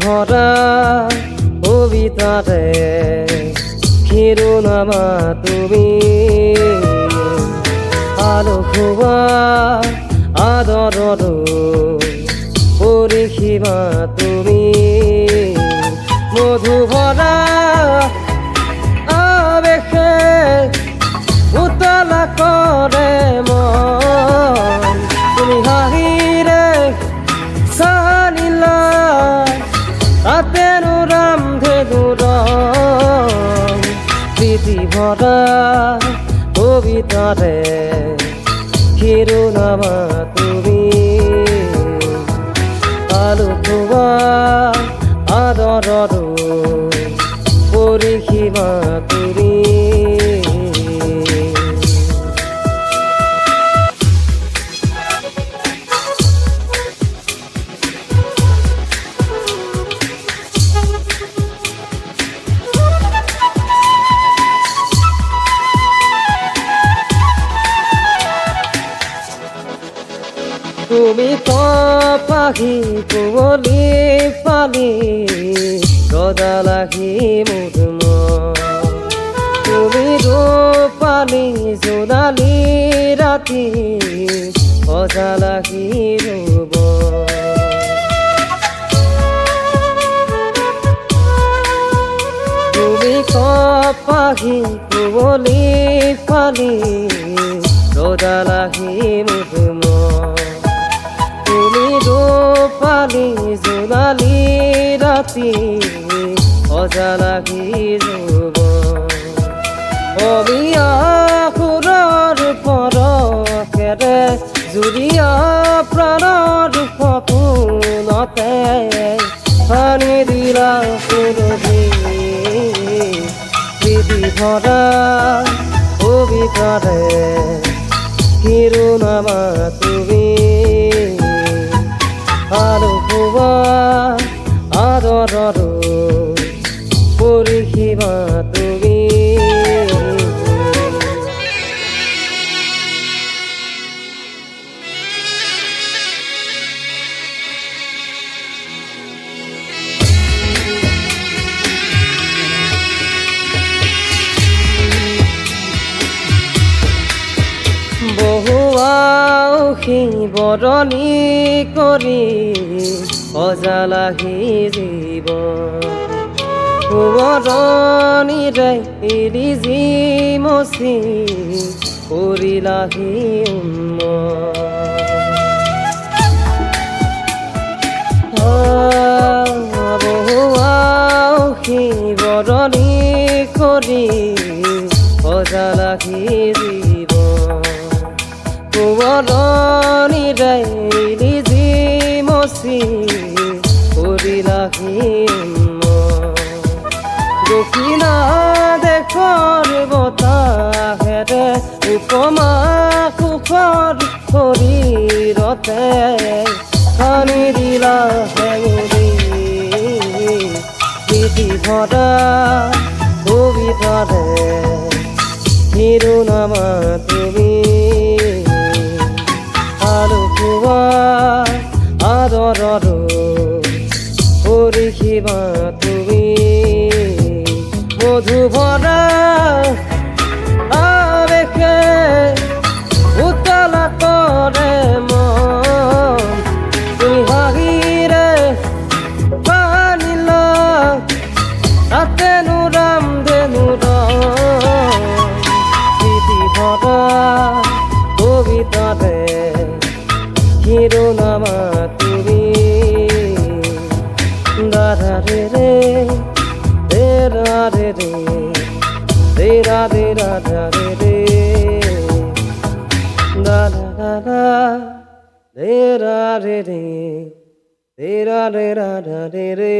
ভৰা কবিতাতে শিৰোনামা তুমি আলো খোৱা আদৰৰো পৰিসীমা তুমি মধু ভৰা আবেশে উতলা কৰে মন তুমি হাঁহিৰে সানিলা তাতেনো ৰামধেনুৰ প্ৰীতি ভৰা কবিতাৰে শিৰোনামা তুমি আলো খোৱা আদৰৰো পৰিসীমা তুমি তুমি পাখি কুঁৱলী পালি গদালাখি মুধুম তুমি ৰূপালী জোনালী ৰাতি সজালাখি ৰূপ তুমি পাখি কুঁৱলী পালি গদালাখি মুধুম তুমি ৰূপালী জোনালী ৰাতি সজালাখি ৰূপ অবিয়া সুৰৰ পৰশেৰে জুৰিয়া প্ৰাণৰ সপোনতে পানী দিলা সুৰভি প্ৰীতি ভৰা কবিতাৰে শিৰোনামা তুমি আলো খোৱা আদৰৰো পৰিসীমা তুমি বহুৱাউসী বৰণী কৰি সজালাখি জীৱন সোঁৱৰণীৰে এৰি যি মচি কৰিলাখি বহুৱাউসী বৰণী কৰি সজালাখি জীৱন সোঁৱৰণীৰে এৰি যি মচি কৰিলাখি দক্ষিণা দেশৰ বতাহেৰে উপমা সুখৰ শৰীৰতে সানি দিলা হেঙুলি প্ৰীতি ভৰা কবিতাৰে শিৰোনামা তুমি আলো খোৱা আদৰৰো পৰিসীমা তুমি মধু ভৰা আবেশে উতলা কৰে মন তুমি হাঁহিৰে সানিলা তাতেনো ৰামধেনুৰ প্ৰীতি ভৰা কবিতাৰে শিৰোনামা তুমি দাদা ৰে ৰে ৰা ৰে ৰে ৰা ৰে ৰা ৰে ৰে দাদা দাদা ৰা ৰে ৰে ৰা ৰে ৰা ৰে ৰে